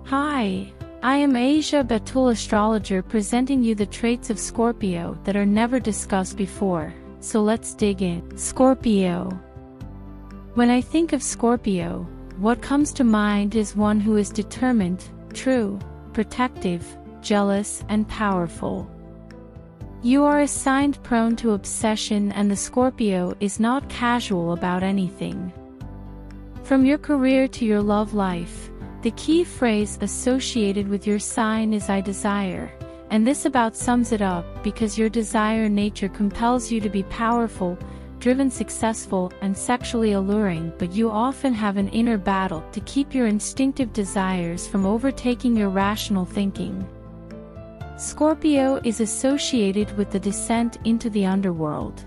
Hi, I am Asia Batool astrologer presenting you the traits of Scorpio that are never discussed before, so let's dig in. Scorpio. When I think of Scorpio, what comes to mind is one who is determined, true, protective, jealous, and powerful. You are a sign prone to obsession, and the Scorpio is not casual about anything. From your career to your love life, the key phrase associated with your sign is "I desire," and this about sums it up, because your desire nature compels you to be powerful, driven, successful, and sexually alluring, but you often have an inner battle to keep your instinctive desires from overtaking your rational thinking. Scorpio is associated with the descent into the underworld.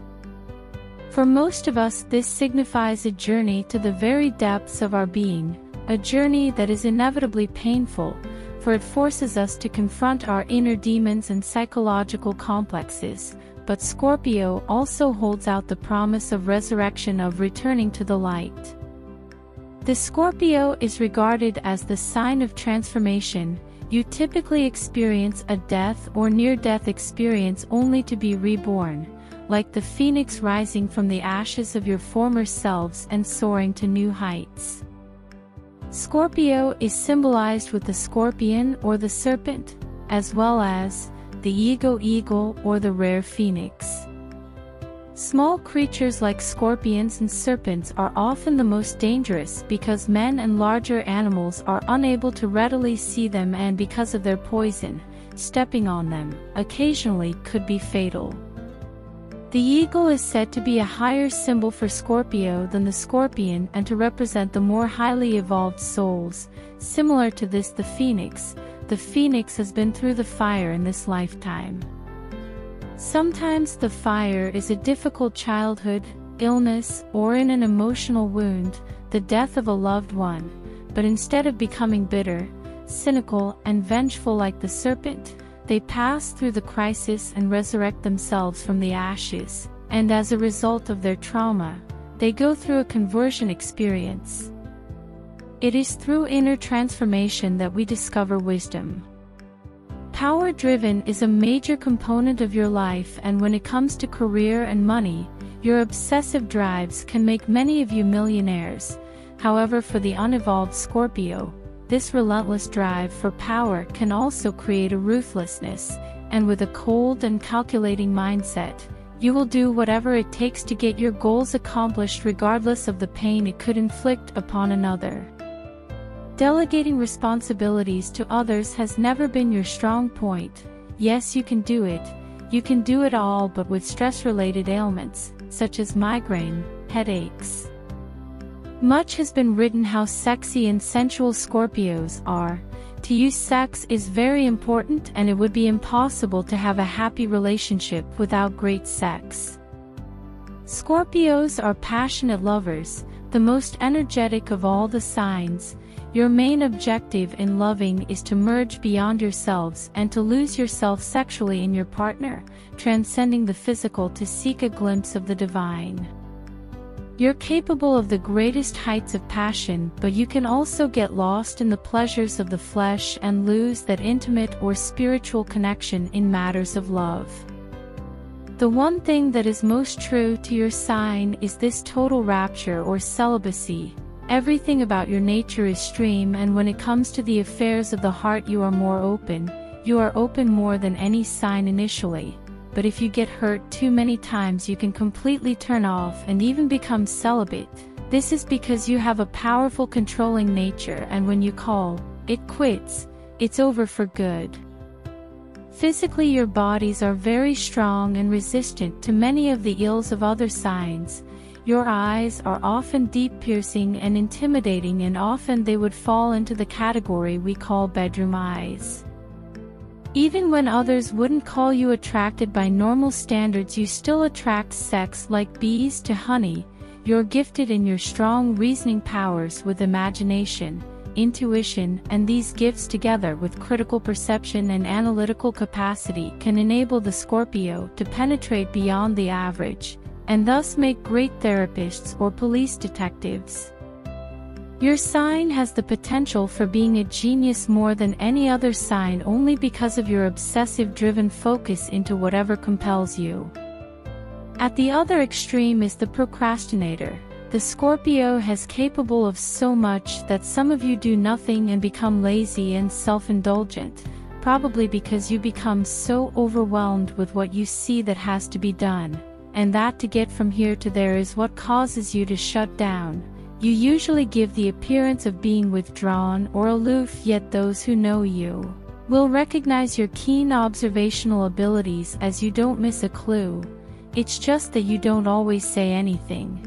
For most of us, this signifies a journey to the very depths of our being, a journey that is inevitably painful, for it forces us to confront our inner demons and psychological complexes, but Scorpio also holds out the promise of resurrection, of returning to the light. The Scorpio is regarded as the sign of transformation. You typically experience a death or near-death experience only to be reborn, like the phoenix rising from the ashes of your former selves and soaring to new heights. Scorpio is symbolized with the scorpion or the serpent, as well as the eagle or the rare phoenix. Small creatures like scorpions and serpents are often the most dangerous because men and larger animals are unable to readily see them, and because of their poison, stepping on them occasionally could be fatal. The eagle is said to be a higher symbol for Scorpio than the scorpion and to represent the more highly evolved souls. Similar to this, the phoenix has been through the fire in this lifetime. Sometimes the fire is a difficult childhood, illness, or in an emotional wound, the death of a loved one, but instead of becoming bitter, cynical, and vengeful like the serpent, they pass through the crisis and resurrect themselves from the ashes, and as a result of their trauma, they go through a conversion experience. It is through inner transformation that we discover wisdom. Power-driven is a major component of your life, and when it comes to career and money, your obsessive drives can make many of you millionaires. However, for the unevolved Scorpio, this relentless drive for power can also create a ruthlessness, and with a cold and calculating mindset, you will do whatever it takes to get your goals accomplished regardless of the pain it could inflict upon another. Delegating responsibilities to others has never been your strong point. Yes, you can do it. You can do it all, but with stress-related ailments, such as migraine, headaches. Much has been written how sexy and sensual Scorpios are. To you, sex is very important, and it would be impossible to have a happy relationship without great sex. Scorpios are passionate lovers, the most energetic of all the signs. Your main objective in loving is to merge beyond yourselves and to lose yourself sexually in your partner, transcending the physical to seek a glimpse of the divine. You're capable of the greatest heights of passion, but you can also get lost in the pleasures of the flesh and lose that intimate or spiritual connection in matters of love. The one thing that is most true to your sign is this total rapture or celibacy. Everything about your nature is stream, and when it comes to the affairs of the heart, you are more open. You are open more than any sign initially. But if you get hurt too many times, you can completely turn off and even become celibate. This is because you have a powerful controlling nature, and when you call it quits, it's over for good. Physically, your bodies are very strong and resistant to many of the ills of other signs. Your eyes are often deep, piercing, and intimidating, and often they would fall into the category we call bedroom eyes. Even when others wouldn't call you attracted by normal standards, you still attract sex like bees to honey. You're gifted in your strong reasoning powers with imagination, intuition, and these gifts together with critical perception and analytical capacity can enable the Scorpio to penetrate beyond the average, and thus make great therapists or police detectives. Your sign has the potential for being a genius more than any other sign only because of your obsessive-driven focus into whatever compels you. At the other extreme is the procrastinator. The Scorpio is capable of so much that some of you do nothing and become lazy and self-indulgent, probably because you become so overwhelmed with what you see that has to be done, and that to get from here to there is what causes you to shut down. You usually give the appearance of being withdrawn or aloof, yet those who know you will recognize your keen observational abilities as you don't miss a clue. It's just that you don't always say anything.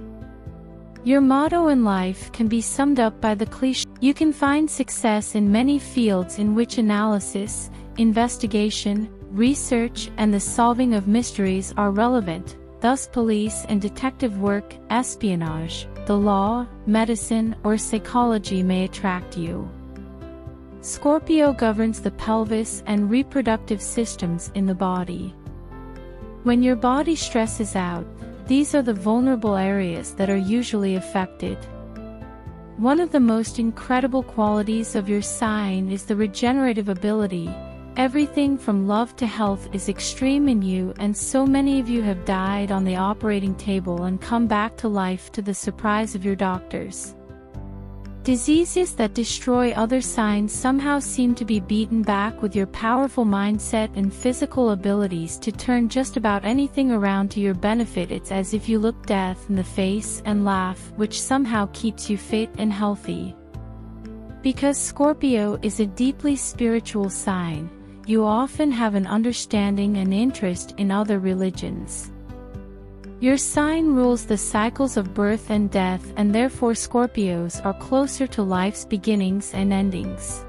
Your motto in life can be summed up by the cliché. You can find success in many fields in which analysis, investigation, research, and the solving of mysteries are relevant. Thus police and detective work, espionage, the law, medicine, or psychology may attract you. Scorpio governs the pelvis and reproductive systems in the body. When your body stresses out, these are the vulnerable areas that are usually affected. One of the most incredible qualities of your sign is the regenerative ability. Everything from love to health is extreme in you, and so many of you have died on the operating table and come back to life to the surprise of your doctors. Diseases that destroy other signs somehow seem to be beaten back with your powerful mindset and physical abilities to turn just about anything around to your benefit. It's as if you look death in the face and laugh, which somehow keeps you fit and healthy. Because Scorpio is a deeply spiritual sign, you often have an understanding and interest in other religions. Your sign rules the cycles of birth and death, and therefore Scorpios are closer to life's beginnings and endings.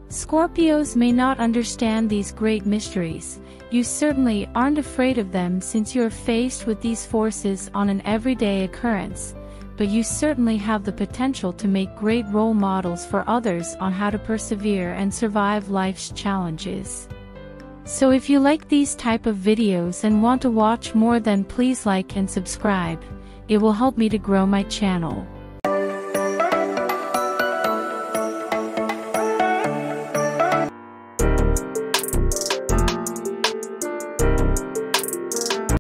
Scorpios may not understand these great mysteries. You certainly aren't afraid of them since you are faced with these forces on an everyday occurrence, but you certainly have the potential to make great role models for others on how to persevere and survive life's challenges. So if you like these type of videos and want to watch more, then please like and subscribe. It will help me to grow my channel.